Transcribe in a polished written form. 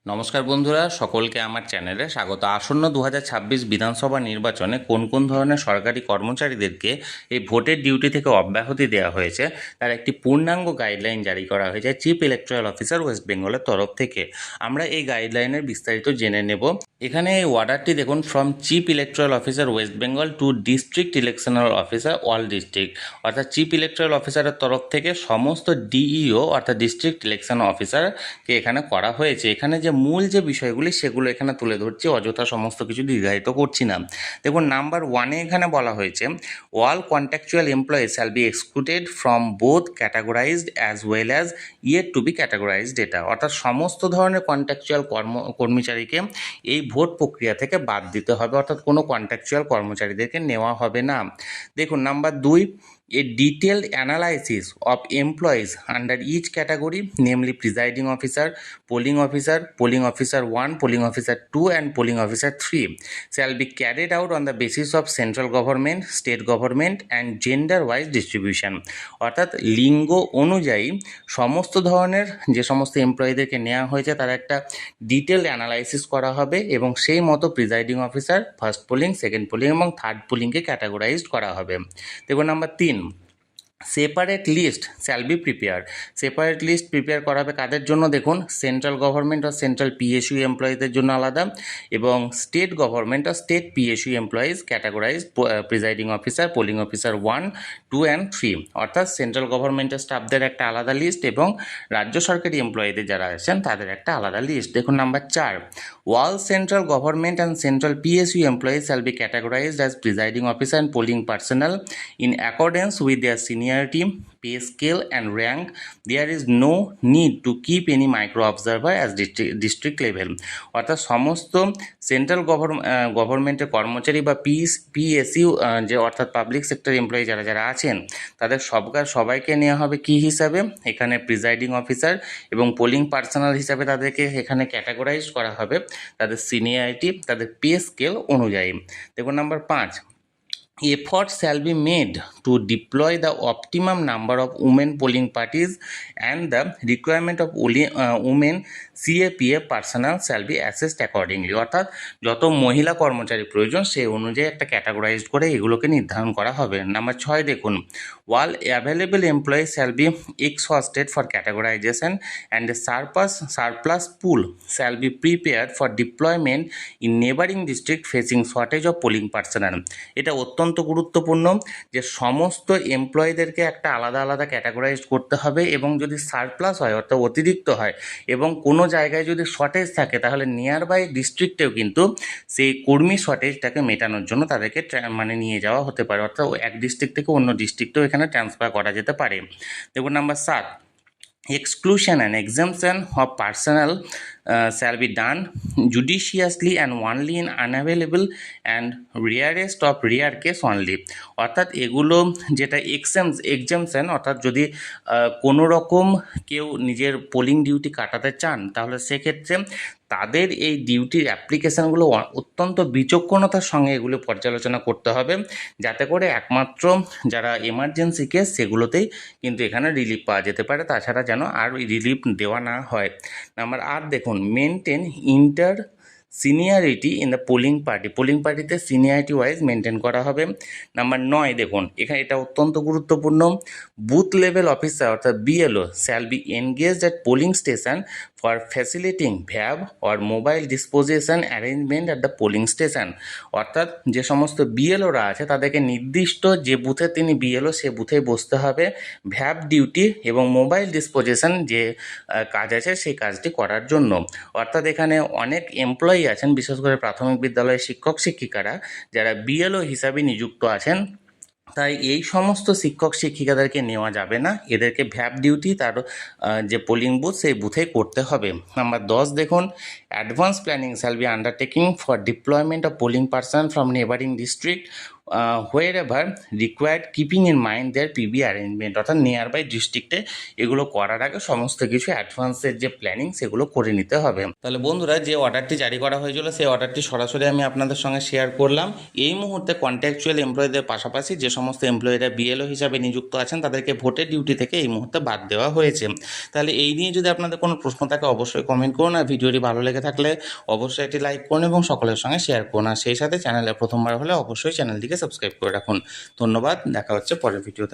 নমস্কার বন্ধুরা, সকলকে আমার চ্যানেলে স্বাগত। আসন্ন 2026 বিধানসভা নির্বাচনে কোন কোন ধরনের সরকারি কর্মচারীদেরকে এই ভোটের ডিউটি থেকে অব্যাহতি দেওয়া হয়েছে তার একটি পূর্ণাঙ্গ গাইডলাইন জারি করা হয়েছে চিফ ইলেকটোরাল অফিসার ওয়েস্ট বেঙ্গলের তরফ থেকে। আমরা এই গাইডলাইনের বিস্তারিত জেনে নেব। এখানে এই অর্ডারটি দেখুন, from chief electoral officer West Bengal to district electional officer all district, অর্থাৎ চিফ ইলেকটোরাল অফিসারের তরফ থেকে সমস্ত ডিইও অর্থাৎ ডিস্ট্রিক্ট ইলেকশন অফিসারকে এখানে করা হয়েছে। এখানে যে মূল যে বিষয়গুলি সেগুলো এখানে তুলে ধরছি, অযথা সমস্ত কিছু দীর্ঘায়িত করছি না। দেখুন, নাম্বার 1-এ এখানে বলা হয়েছে all contractual employees shall be excluded from both categorized as well as yet to be categorized data, অর্থাৎ সমস্ত ধরনের কন্ট্রাকচুয়াল কর্মচারীকে এই ভোট প্রক্রিয়া থেকে বাদ দিতে হবে, অর্থাৎ কোনো কন্ট্রাকচুয়াল কর্মচারীদেরকে নেওয়া হবে না। দেখুন, number 2, a detailed analysis of employees under each category, namely presiding officer, polling officer 1, polling officer 2 and polling officer 3, shall be carried out on the basis of central government, state government and gender wise distribution, অর্থাৎ লিঙ্গ অনুযায়ী সমস্ত ধরনের যে সমস্ত এমপ্লয়ীদেরকে নেওয়া হয়েছে তার একটা ডিটেলড অ্যানালাইসিস করা হবে এবং সেই মতো presiding officer first polling, second polling এবং থার্ড পোলিংকে ক্যাটাগরাইজড করা হবে। দেখুন, number 3, separate list shall be prepare. Separate list prepare করা হবে কাদের জন্য? দেখুন, সেন্ট্রাল গভর্নমেন্ট আর সেন্ট্রাল পিএসইউ এমপ্লয়ীদের জন্য আলাদা এবং স্টেট গভর্নমেন্ট আর state PSU employees categorize presiding officer, polling officer 1, 2 and 3, অর্থাৎ সেন্ট্রাল গভর্নমেন্টের স্টাফদের একটা আলাদা লিস্ট এবং রাজ্য সরকারি এমপ্লয়ীদের যারা আছেন তাদের একটা আলাদা লিস্ট। দেখুন, number 4, all central government and central PSU employees shall be categorized as presiding officer and polling personnel in accordance with their seniority, pay scale and rank. There is no need to keep any micro observer as district level, অর্থাৎ সমস্ত central গভর্নমেন্টের কর্মচারী বা PSU যে অর্থাৎ public sector employee যারা যারা আছেন তাদের সবাইকে নেওয়া হবে কি হিসাবে? এখানে প্রিজাইডিং অফিসার এবং পোলিং পার্সোনাল হিসাবে তাদেরকে এখানে ক্যাটাগরাইজ করা হবে তাদের সিনিয়রিটি, তাদের পে স্কেল অনুযায়ী। দেখুন, number 5, efforts shall be made to deploy the optimum number of women polling parties and the requirement of women CAPA personnel shall be assessed accordingly, অর্থাৎ যত মহিলা কর্মচারী প্রয়োজন সেই অনুযায়ী একটা ক্যাটাগরাইজড করে এগুলোকে নির্ধারণ করা হবে। নাম্বার 6, দেখুন, all available employees shall be exhausted for categorization and a surplus pool shall be prepared for deployment in neighboring district facing shortage of polling personnel। এটা অত্যন্ত গুরুত্বপূর্ণ যে সমস্ত এমপ্লয়ীদেরকে একটা আলাদা আলাদা ক্যাটাগরাইজ করতে হবে এবং যদি সারপ্লাস হয় অর্থাৎ অতিরিক্ত হয় এবং কোনো জায়গায় যদি শর্টেজ থাকে তাহলে নিয়ার বাই ডিস্ট্রিক্টেও কিন্তু সেই কর্মী শর্টেজটাকে মেটানোর জন্য তাদেরকে নিয়ে যাওয়া হতে পারে, অর্থাৎ এক ডিস্ট্রিক্ট থেকে অন্য ডিস্ট্রিক্টেও এখানে ট্রান্সফার করা যেতে পারে। দেখুন, number 7, exclusion and exemption of personnel shall be done judiciously and only in unavailable and rarest of rare case only, অর্থাৎ এগুলো যেটা এক্সামশন অর্থাৎ যদি কোনো রকম কেউ নিজের পোলিং ডিউটি কাটাতে চান তাহলে সেক্ষেত্রে তাদের এই ডিউটির অ্যাপ্লিকেশানগুলো অত্যন্ত বিচক্ষণতার সঙ্গে এগুলো পর্যালোচনা করতে হবে যাতে করে একমাত্র যারা এমার্জেন্সি কেস সেগুলোতেই কিন্তু এখানে রিলিফ পাওয়া যেতে পারে, তাছাড়া যেন আর রিলিফ দেওয়া না হয়। নাম্বার 8, দেখুন, maintain inter seniority in the polling পার্টিতে সিনিয়রিটি ওয়াইজ মেনটেন করা হবে। নাম্বার 9, দেখুন, এখানে এটা অত্যন্ত গুরুত্বপূর্ণ, বুথ লেভেল অফিসার অর্থাৎ BLO shall be engaged at polling station for facilitating vab or mobile disposition arrangement at the polling station, অর্থাৎ যে সমস্ত বিএলওরা আছে তাদেরকে নির্দিষ্ট যে বুথে তিনি বিএলও সে বুথেই বসতে হবে, ভ্যাব ডিউটি এবং মোবাইল ডিসপোজিশন যে কাজ আছে সেই কাজটি করার জন্য। অর্থাৎ এখানে অনেক এমপ্লয়ি আছেন, বিশেষ করে প্রাথমিক বিদ্যালয়ের শিক্ষক শিক্ষিকারা যারা বিএলও হিসাবে নিযুক্ত আছেন, তাই এই সমস্ত শিক্ষক শিক্ষিকাদেরকে নেওয়া যাবে না, এদেরকে ভ্যাব ডিউটি তার যে পোলিং বুথ সেই বুথেই করতে হবে। নাম্বার 10, দেখুন, advance planning shall be undertaking for deployment of polling person from neighbouring district wherever required keeping in mind their PB arrangement, অর্থাৎ নিয়ার বাই ডিস্ট্রিক্টে এগুলো করার আগে সমস্ত কিছু অ্যাডভান্সের যে প্ল্যানিং সেগুলো করে নিতে হবে। তাহলে বন্ধুরা, যে অর্ডারটি জারি করা হয়েছিল সেই অর্ডারটি সরাসরি আমি আপনাদের সঙ্গে শেয়ার করলাম। এই মুহূর্তে কন্ট্রাকচুয়াল এমপ্লয়ীদের পাশাপাশি যে সমস্ত এমপ্লয়িরা বিএলও হিসাবে নিযুক্ত আছেন তাদেরকে ভোটের ডিউটি থেকে এই মুহূর্তে বাদ দেওয়া হয়েছে। তাহলে এই নিয়ে যদি আপনাদের কোনো প্রশ্ন থাকে অবশ্যই কমেন্ট করুন, আর ভিডিওটি ভালো লেগে থাকলে অবশ্যই একটি লাইক করুন এবং সকলের সঙ্গে শেয়ার করুন, আর সেই সাথে চ্যানেলে প্রথমবার হলে অবশ্যই চ্যানেলটিকে সাবস্ক্রাইব করে রাখুন। ধন্যবাদ, দেখা হচ্ছে পরের ভিডিওতে।